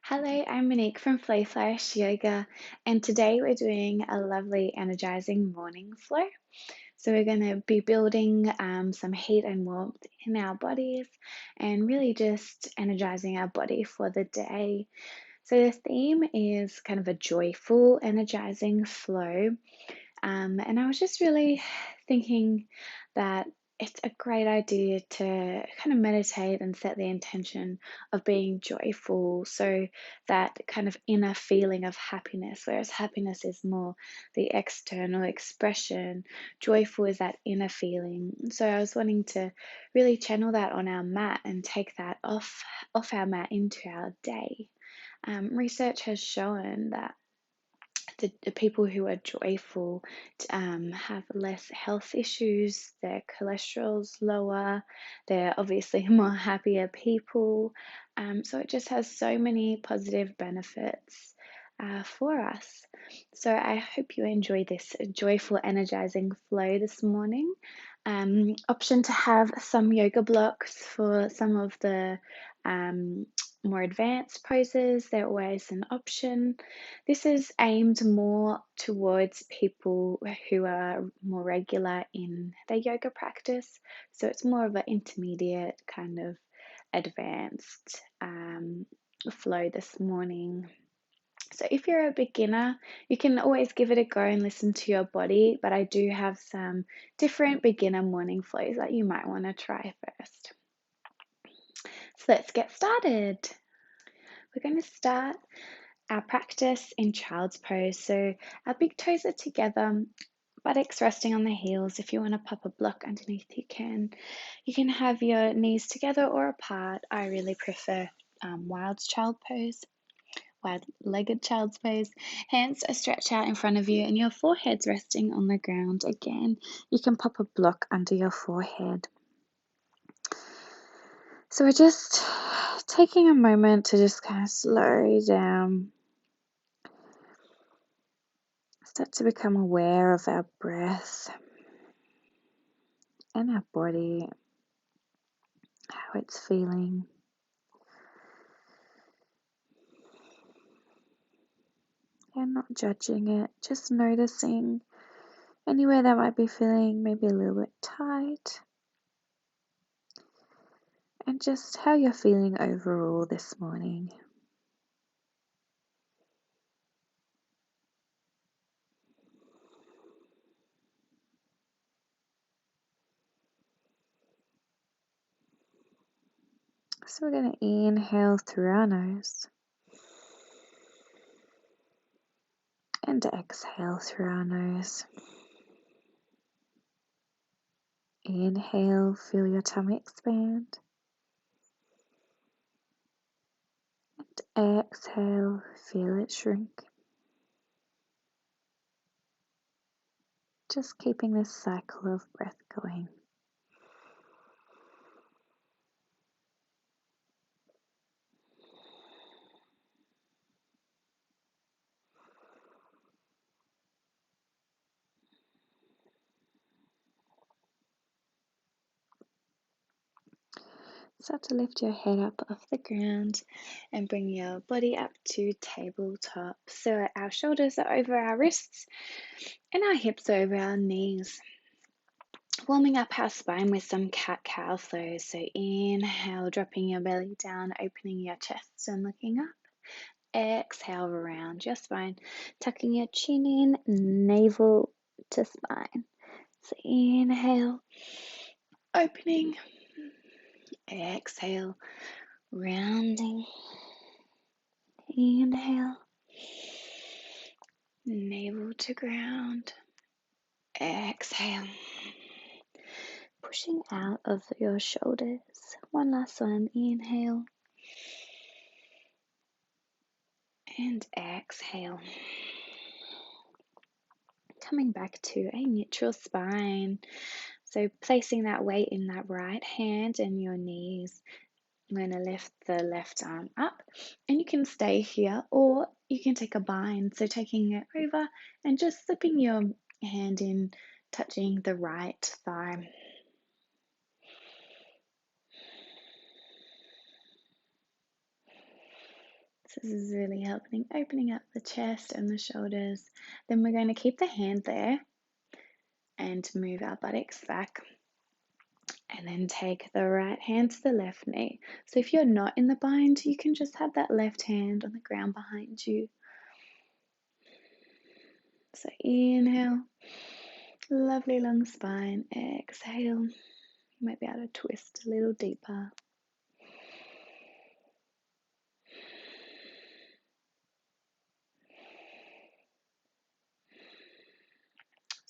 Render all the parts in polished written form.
Hello, I'm Monique from Flourish Yoga, and today we're doing a lovely energizing morning flow. So, we're going to be building some heat and warmth in our bodies and really just energizing our body for the day. So, the theme is kind of a joyful, energizing flow. And I was just really thinking that it's a great idea to kind of meditate and set the intention of being joyful. So that kind of inner feeling of happiness, whereas happiness is more the external expression, joyful is that inner feeling. So I was wanting to really channel that on our mat and take that off our mat into our day. Research has shown that the people who are joyful have less health issues, their cholesterol's lower, they're obviously more happier people. So it just has so many positive benefits for us. So I hope you enjoy this joyful, energizing flow this morning. Option to have some yoga blocks for some of the more advanced poses, they're always an option. This is aimed more towards people who are more regular in their yoga practice. So it's more of an intermediate kind of advanced flow this morning. So if you're a beginner, you can always give it a go and listen to your body, but I do have some different beginner morning flows that you might want to try first. So let's get started. We're going to start our practice in child's pose. So our big toes are together, buttocks resting on the heels. If you want to pop a block underneath, you can. You can have your knees together or apart. I really prefer wide-legged child's pose. Hands are stretched out in front of you and your forehead's resting on the ground. Again, you can pop a block under your forehead. So we're just taking a moment to just kind of slow down. Start to become aware of our breath and our body, how it's feeling. And not judging it, just noticing anywhere that might be feeling maybe a little bit tight. And just how you're feeling overall this morning. So we're going to inhale through our nose and exhale through our nose. Inhale, feel your tummy expand. And exhale, feel it shrink. Just keeping this cycle of breath going. Start to lift your head up off the ground and bring your body up to tabletop. So our shoulders are over our wrists and our hips are over our knees. Warming up our spine with some cat-cow flow. So inhale, dropping your belly down, opening your chest and looking up. Exhale, around your spine, tucking your chin in, navel to spine. So inhale, opening. Exhale, rounding. Inhale, navel to ground. Exhale, pushing out of your shoulders. One last one. Inhale and exhale. Coming back to a neutral spine. So placing that weight in that right hand and your knees. I'm going to lift the left arm up and you can stay here or you can take a bind. So taking it over and just slipping your hand in, touching the right thigh. This is really helping opening up the chest and the shoulders. Then we're going to keep the hand there and move our buttocks back. And then take the right hand to the left knee. So if you're not in the bind, you can just have that left hand on the ground behind you. So inhale, lovely long spine. Exhale, you might be able to twist a little deeper.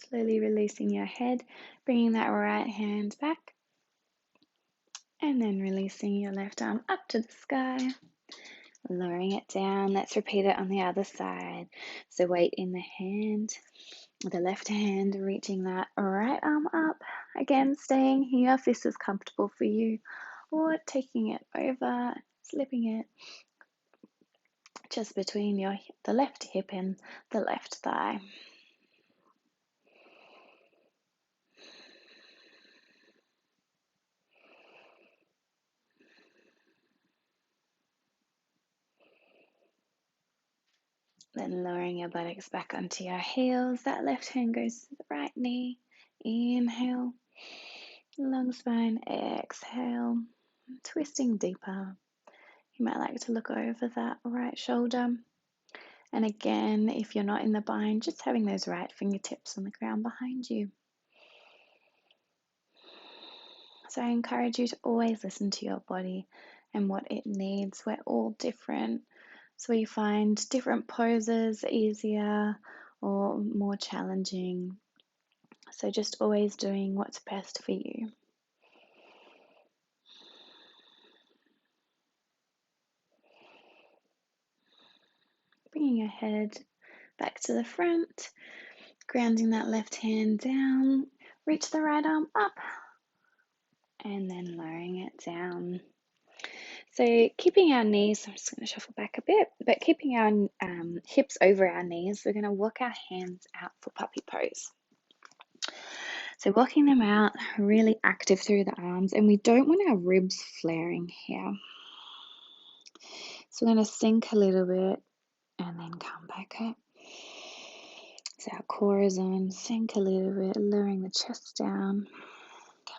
Slowly releasing your head, bringing that right hand back. And then releasing your left arm up to the sky, lowering it down. Let's repeat it on the other side. So weight in the hand, the left hand, reaching that right arm up. Again, staying here if this is comfortable for you, or taking it over, slipping it just between the left hip and the left thigh. Then lowering your buttocks back onto your heels. That left hand goes to the right knee. Inhale, long spine. Exhale, twisting deeper. You might like to look over that right shoulder. And again, if you're not in the bind, just having those right fingertips on the ground behind you. So I encourage you to always listen to your body and what it needs. We're all different. So you find different poses easier or more challenging. So just always doing what's best for you. Bringing your head back to the front, grounding that left hand down, reach the right arm up, and then lowering it down. So keeping our knees, I'm just going to shuffle back a bit, but keeping our hips over our knees, we're going to walk our hands out for puppy pose. So walking them out, really active through the arms, and we don't want our ribs flaring here. So we're going to sink a little bit and then come back up. So our core is on, sink a little bit, lowering the chest down,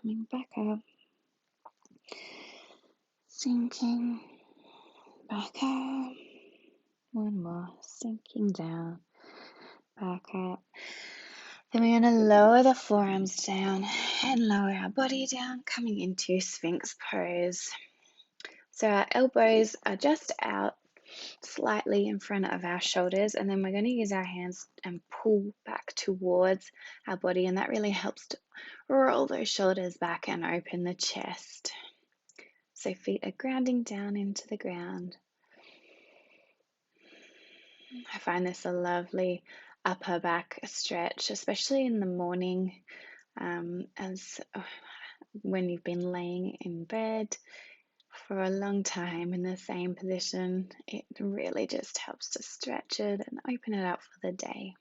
coming back up, sinking, back up, one more, sinking down, back up. Then we're going to lower the forearms down and lower our body down, coming into Sphinx pose. So our elbows are just out slightly in front of our shoulders, and then we're going to use our hands and pull back towards our body, and that really helps to roll those shoulders back and open the chest. So feet are grounding down into the ground. I find this a lovely upper back stretch, especially in the morning, as when you've been laying in bed for a long time in the same position. It really just helps to stretch it and open it up for the day.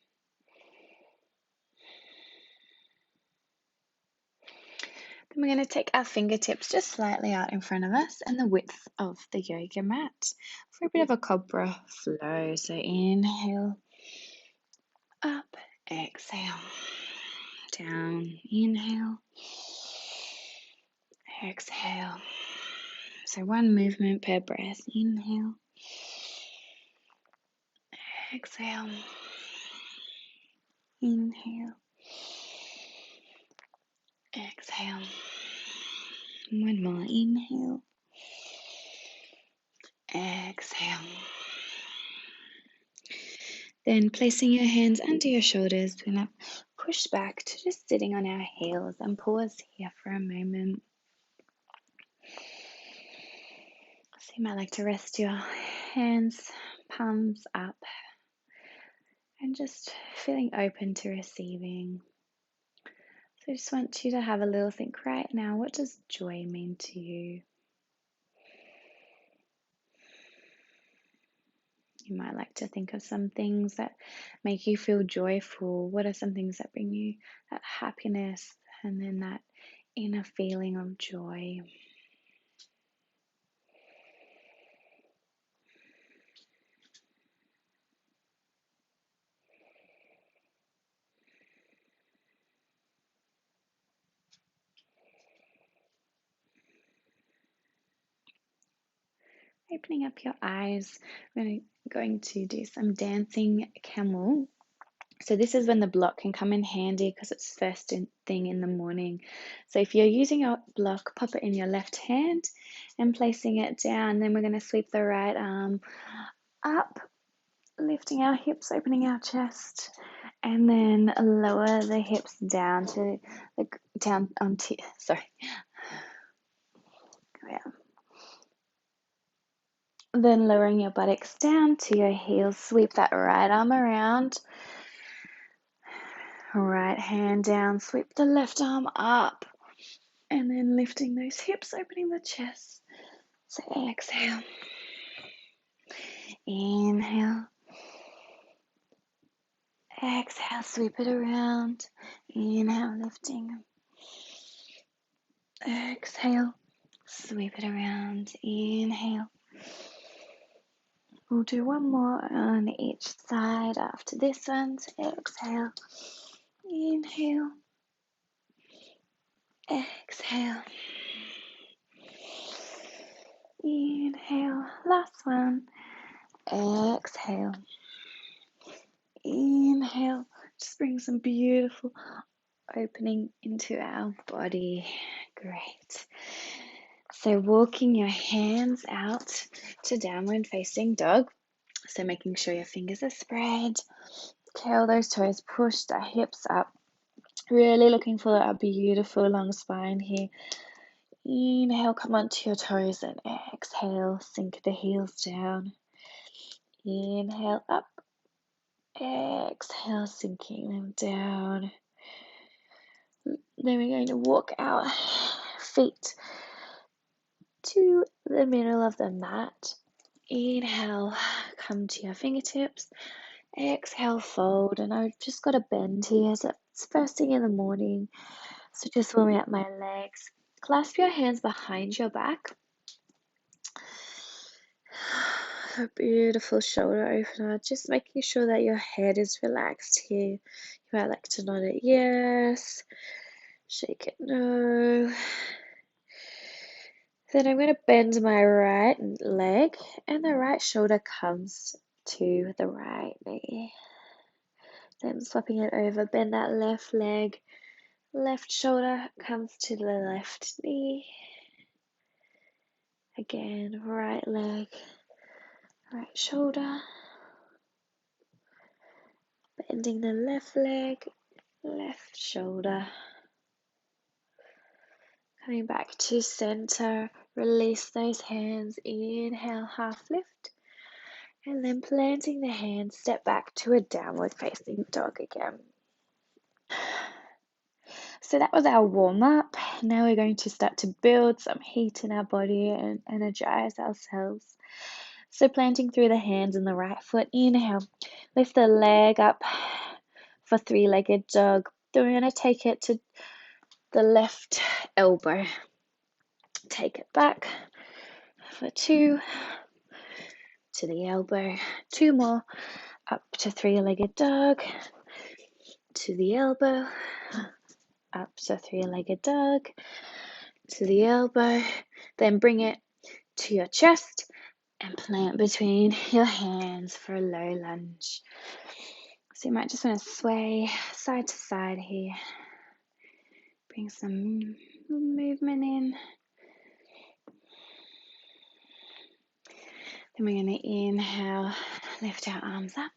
Then we're going to take our fingertips just slightly out in front of us and the width of the yoga mat for a bit of a cobra flow. So inhale, up, exhale, down, inhale, exhale. So one movement per breath. Inhale, exhale, inhale, exhale. One more. Inhale, exhale. Then placing your hands under your shoulders, we're going to push back to just sitting on our heels and pause here for a moment. So you might like to rest your hands, palms up, and just feeling open to receiving. So I just want you to have a little think right now. What does joy mean to you? You might like to think of some things that make you feel joyful. What are some things that bring you that happiness and then that inner feeling of joy? Opening up your eyes. We're going to do some dancing camel. So this is when the block can come in handy because it's first thing in the morning. So if you're using your block, pop it in your left hand and placing it down. Then we're going to sweep the right arm up, lifting our hips, opening our chest, and then lower the hips down to the down onto. Sorry. Yeah. Then lowering your buttocks down to your heels. Sweep that right arm around. Right hand down. Sweep the left arm up. And then lifting those hips, opening the chest. So exhale. Inhale. Exhale, sweep it around. Inhale, lifting. Exhale, sweep it around. Inhale. We'll do one more on each side after this one. So exhale. Inhale. Exhale. Inhale. Last one. Exhale. Inhale. Just bring some beautiful opening into our body. Great. So walking your hands out to downward facing dog. So making sure your fingers are spread. Curl those toes, push the hips up. Really looking for a beautiful long spine here. Inhale, come onto your toes, and exhale, sink the heels down. Inhale up. Exhale, sinking them down. Then we're going to walk our feet to the middle of the mat. Inhale, come to your fingertips. Exhale, fold. And I've just got a bend here. So it's first thing in the morning. So just warming up my legs. Clasp your hands behind your back. A beautiful shoulder opener. Just making sure that your head is relaxed here. You might like to nod it yes. Shake it no. Then I'm going to bend my right leg and the right shoulder comes to the right knee. Then swapping it over, bend that left leg, left shoulder comes to the left knee. Again, right leg, right shoulder. Bending the left leg, left shoulder. Coming back to center, release those hands, inhale, half lift. And then planting the hands, step back to a downward facing dog again. So that was our warm up. Now we're going to start to build some heat in our body and energize ourselves. So planting through the hands and the right foot, inhale, lift the leg up for three-legged dog. Then we're going to take it to the left elbow. Take it back for two, to the elbow, two more, up to three-legged dog, to the elbow, up to three-legged dog, to the elbow, then bring it to your chest and plant between your hands for a low lunge. So you might just want to sway side to side here. Bring some movement in. Then we're going to inhale, lift our arms up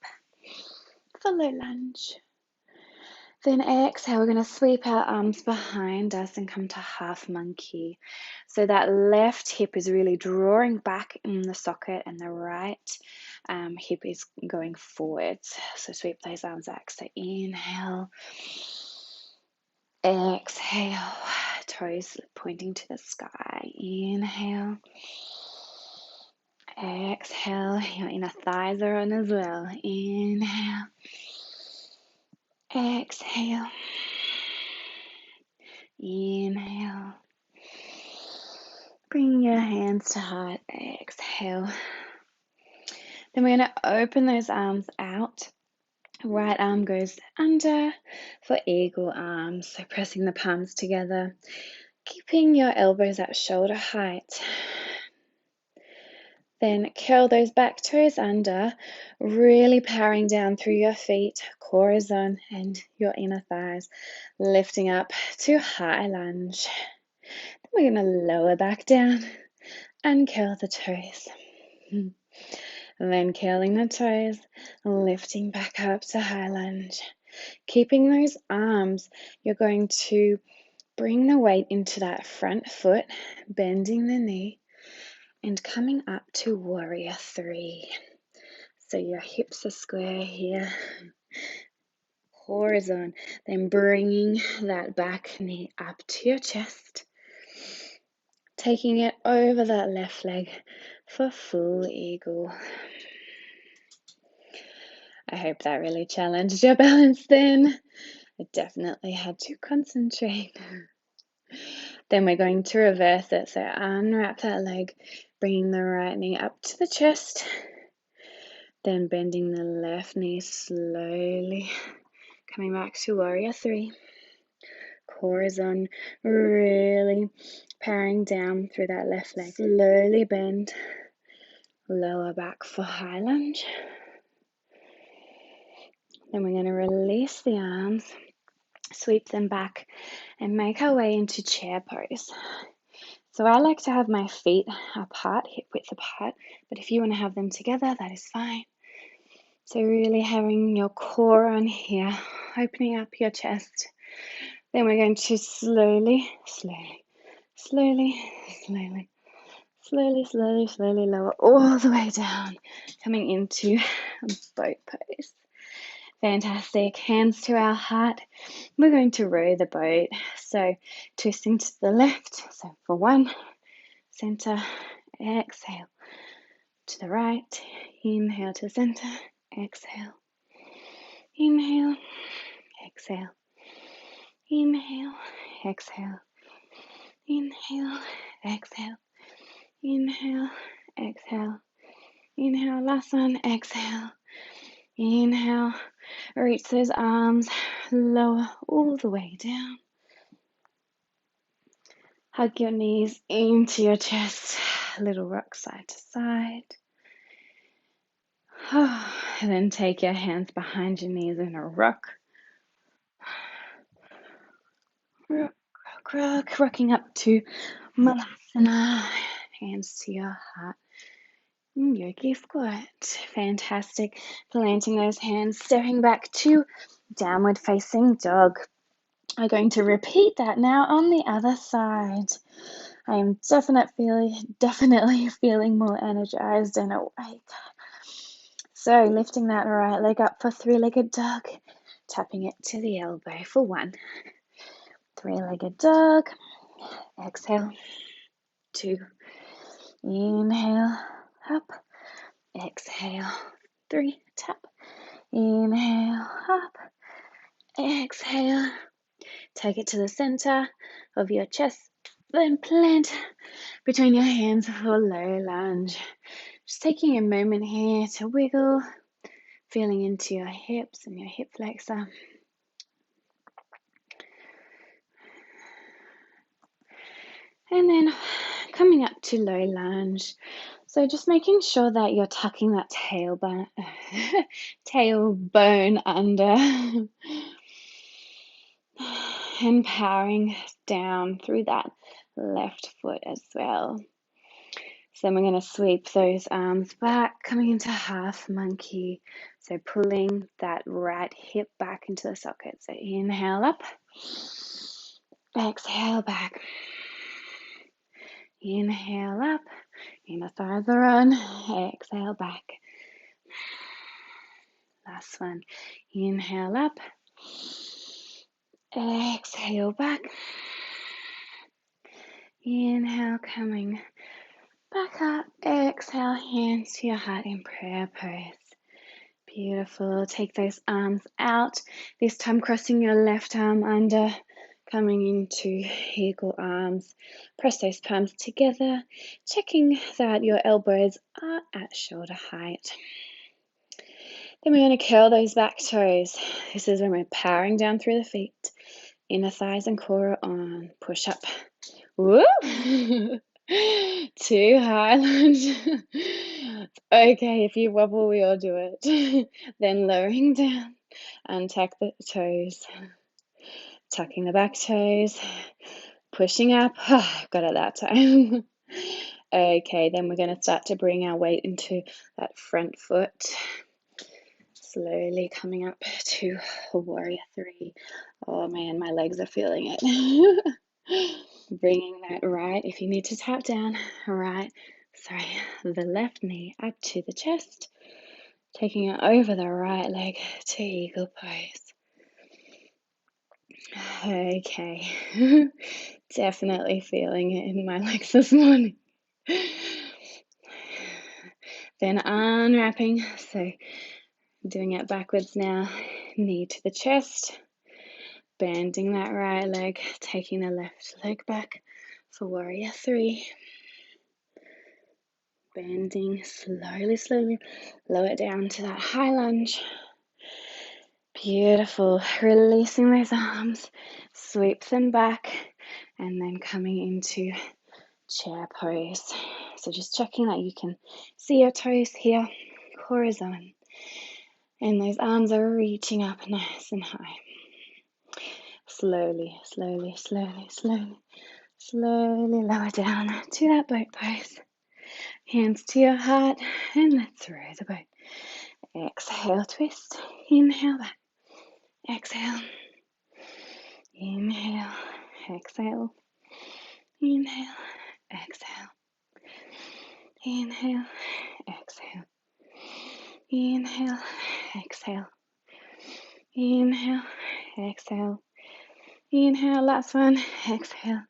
for low lunge. Then exhale, we're going to sweep our arms behind us and come to half monkey. So that left hip is really drawing back in the socket and the right hip is going forwards. So sweep those arms back. So inhale, exhale, toes pointing to the sky. Inhale, exhale, your inner thighs are on as well. Inhale, exhale. Inhale. Bring your hands to heart. Exhale. Then we're going to open those arms out. Right arm goes under for eagle arms. So pressing the palms together. Keeping your elbows at shoulder height. Then curl those back toes under, really powering down through your feet, core is on, and your inner thighs, lifting up to high lunge. Then we're going to lower back down and curl the toes. And then curling the toes, lifting back up to high lunge. Keeping those arms, you're going to bring the weight into that front foot, bending the knee, and coming up to warrior 3. So your hips are square here, core is on, then bringing that back knee up to your chest, taking it over that left leg for full eagle. I hope that really challenged your balance then. I definitely had to concentrate. Then we're going to reverse it. So unwrap that leg, bringing the right knee up to the chest, then bending the left knee slowly, coming back to warrior 3. Core is on, really powering down through that left leg. Slowly bend, lower back for high lunge. Then we're going to release the arms, sweep them back, and make our way into chair pose. So I like to have my feet apart, hip width apart, but if you want to have them together, that is fine. So really having your core on here, opening up your chest. Then we're going to slowly lower all the way down, coming into boat pose. Fantastic. Hands to our heart. We're going to row the boat. So twisting to the left. So for 1, center, exhale. To the right, inhale to center, exhale. Inhale, exhale. Inhale, exhale. Inhale, exhale. Inhale, exhale. Inhale, last one, exhale. Inhale, reach those arms, lower all the way down. Hug your knees into your chest, little rock side to side. And then take your hands behind your knees in a rock. Rocking up to Malasana, hands to your heart. Yogi squat, fantastic. Planting those hands, stepping back to downward facing dog. I'm going to repeat that now on the other side. I am definitely feeling more energized and awake. So lifting that right leg up for 3-legged dog, tapping it to the elbow for 1. 3-legged dog, exhale, 2, inhale, up, exhale, 3, tap, inhale, up, exhale, take it to the center of your chest, then plant between your hands for low lunge. Just taking a moment here to wiggle, feeling into your hips and your hip flexor. And then coming up to low lunge. So just making sure that you're tucking that tailbone under and powering down through that left foot as well. So then we're going to sweep those arms back, coming into half monkey. So pulling that right hip back into the socket. So inhale up, exhale back. Inhale up, inner thighs are on, exhale back. Last one, inhale up, exhale back. Inhale, coming back up, exhale, hands to your heart in prayer pose. Beautiful. Take those arms out, this time crossing your left arm under, coming into eagle arms. Press those palms together, checking that your elbows are at shoulder height. Then we're going to curl those back toes. This is when we're powering down through the feet. Inner thighs and core are on. Push up. Woo! 2, high lunge. Okay, if you wobble, we all do it. Then lowering down, untuck the toes, tucking the back toes, pushing up. Got it that time. Okay, then we're going to start to bring our weight into that front foot. Slowly coming up to warrior three. Oh man, my legs are feeling it. Bringing that right, if you need to tap down, the left knee up to the chest, taking it over the right leg to eagle pose. Okay, definitely feeling it in my legs this morning. Then unwrapping, so doing it backwards now, knee to the chest, bending that right leg, taking the left leg back for warrior three. Bending slowly, lower it down to that high lunge. Beautiful. Releasing those arms, sweep them back, and then coming into chair pose. So just checking that you can see your toes here, core is on, and those arms are reaching up nice and high. Slowly lower down to that boat pose. Hands to your heart, and let's row the boat. Exhale, twist. Inhale back. Exhale. Inhale. Exhale. Inhale. Exhale. Inhale. Exhale. Inhale. Exhale. Inhale. Exhale. Inhale. Last one. Exhale.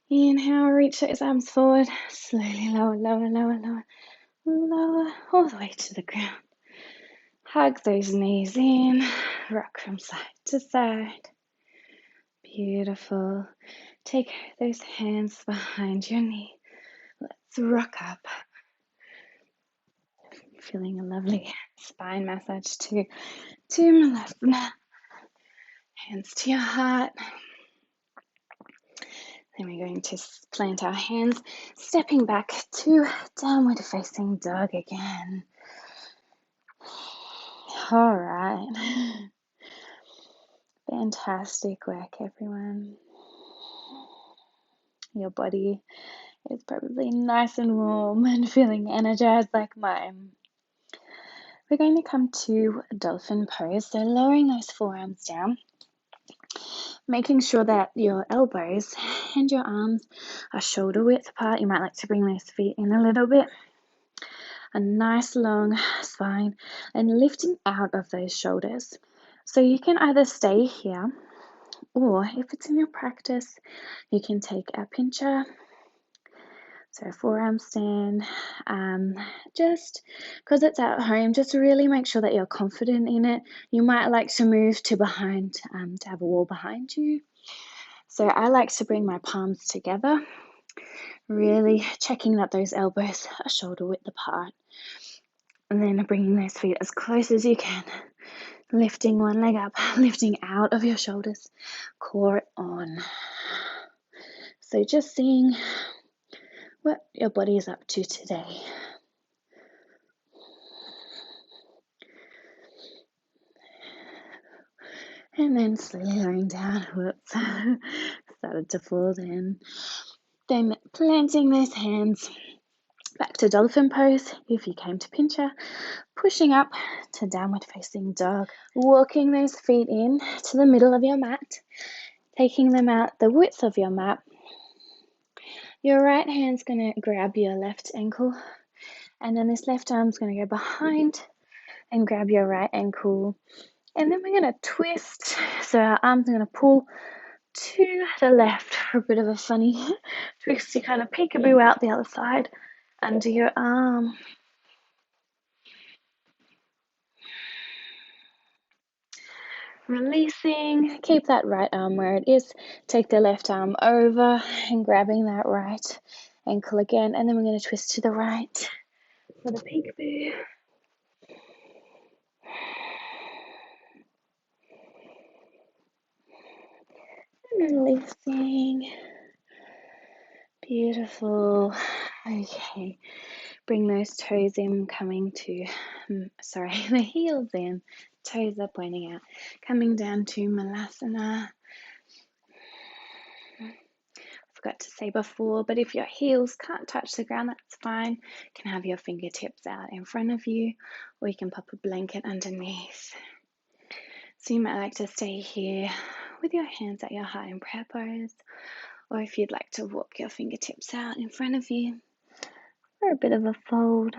Inhale. Reach those arms forward. Slowly lower, lower, all the way to the ground. Hug those knees in, rock from side to side. Beautiful. Take those hands behind your knee. Let's rock up. Feeling a lovely spine massage to my left. Hands to your heart. Then we're going to plant our hands, stepping back to downward facing dog again. All right. Fantastic work, everyone. Your body is probably nice and warm and feeling energized like mine. We're going to come to dolphin pose, so lowering those forearms down, making sure that your elbows and your arms are shoulder width apart. You might like to bring those feet in a little bit. A nice long spine and lifting out of those shoulders. So you can either stay here, or if it's in your practice, you can take a pincher. So forearm stand, just because it's at home, just really make sure that you're confident in it. You might like to move to behind, to have a wall behind you. So I like to bring my palms together, really checking that those elbows are shoulder width apart. And then bringing those feet as close as you can. Lifting one leg up, lifting out of your shoulders, core on. So just seeing what your body is up to today. And then slowly lowering down. Whoops. Started to fold in. Then planting those hands back to dolphin pose if you came to pincher. Pushing up to downward facing dog. Walking those feet in to the middle of your mat. Taking them out the width of your mat. Your right hand's going to grab your left ankle, and then this left arm's going to go behind and grab your right ankle. And then we're going to twist, so our arms are going to pull to the left for a bit of a funny twist. You kind of peekaboo out the other side under your arm. Releasing, keep that right arm where it is. Take the left arm over and grabbing that right ankle again, and then we're going to twist to the right for the peekaboo. And releasing. Beautiful. Okay, Bring those toes in, coming to, the heels in, toes are pointing out, coming down to Malasana. Forgot to say before, but if your heels can't touch the ground, that's fine. You can have your fingertips out in front of you, or you can pop a blanket underneath. So you might like to stay here with your hands at your heart in prayer pose, or if you'd like to walk your fingertips out in front of you, or a bit of a fold.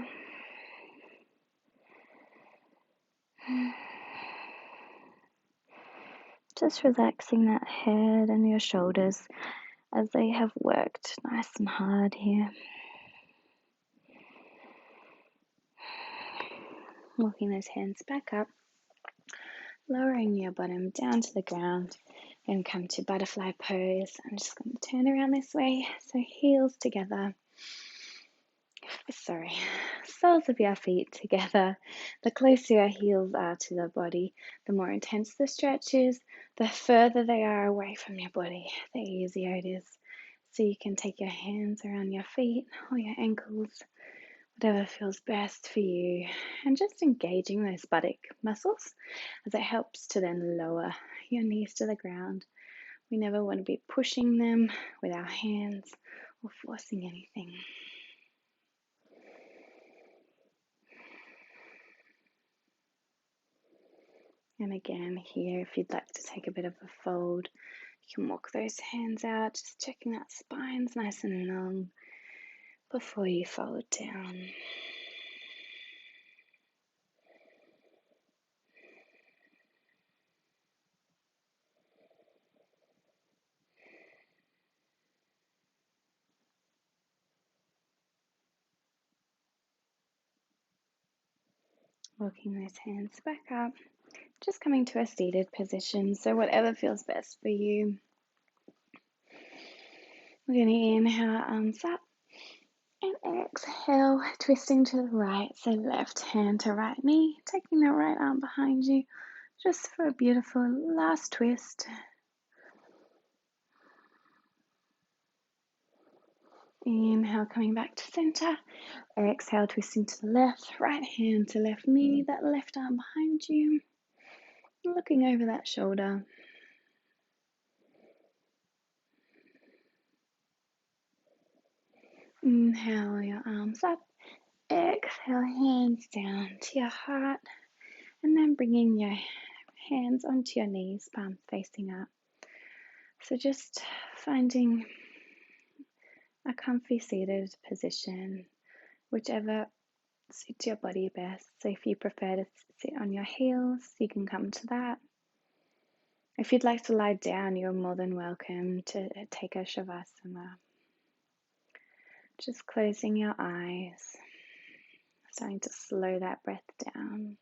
Just relaxing that head and your shoulders as they have worked nice and hard here. Walking those hands back up, lowering your bottom down to the ground, and come to butterfly pose. I'm just going to turn around this way, so heels together. Soles of your feet together. The closer your heels are to the body, the more intense the stretch is. The further they are away from your body, the easier it is. So you can take your hands around your feet or your ankles, whatever feels best for you, and just engaging those buttock muscles as it helps to then lower your knees to the ground. We never want to be pushing them with our hands or forcing anything. And again, here, if you'd like to take a bit of a fold, you can walk those hands out, just checking that spine's nice and long before you fold down. Walking those hands back up, just coming to a seated position, so whatever feels best for you. We're going to inhale, arms up, and exhale, twisting to the right, so left hand to right knee, taking the right arm behind you, just for a beautiful last twist. Inhale, coming back to center. Exhale, twisting to the left, right hand to left knee, that left arm behind you, looking over that shoulder. Inhale, your arms up. Exhale, hands down to your heart, and then bringing your hands onto your knees, palms facing up. So just finding a comfy seated position, whichever suits your body best. So if you prefer to sit on your heels, you can come to that. If you'd like to lie down, you're more than welcome to take a shavasana. Just closing your eyes, starting to slow that breath down.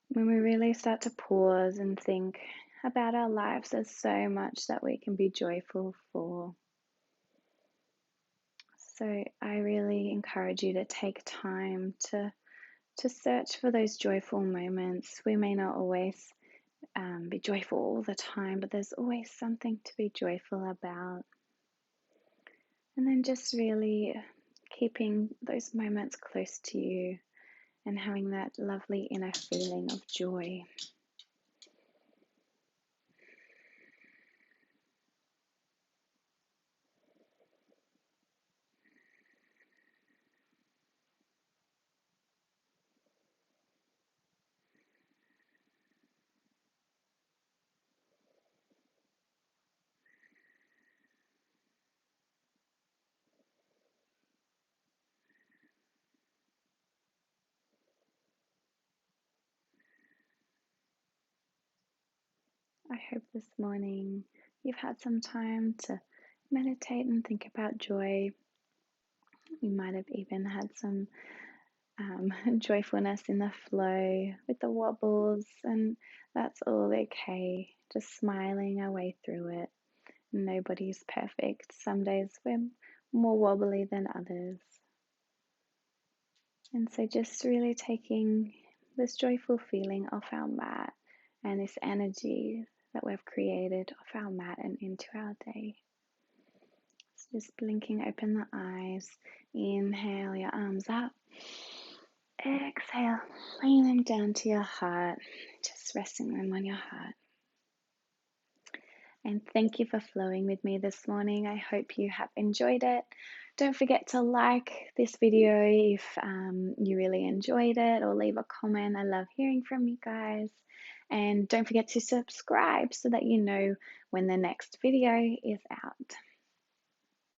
When we really start to pause and think about our lives, there's so much that we can be joyful for. So I really encourage you to take time to search for those joyful moments. We may not always be joyful all the time, but there's always something to be joyful about. And then just really keeping those moments close to you and having that lovely inner feeling of joy. I hope this morning you've had some time to meditate and think about joy. You might have even had some joyfulness in the flow with the wobbles, and that's all okay. Just smiling our way through it. Nobody's perfect. Some days we're more wobbly than others. And so just really taking this joyful feeling off our mat and this energy that we've created off our mat and into our day. So just blinking open the eyes. Inhale your arms up. Exhale, bring them down to your heart, just resting them on your heart. And thank you for flowing with me this morning. I hope you have enjoyed it. Don't forget to like this video if you really enjoyed it, or leave a comment. I love hearing from you guys. And don't forget to subscribe so that you know when the next video is out.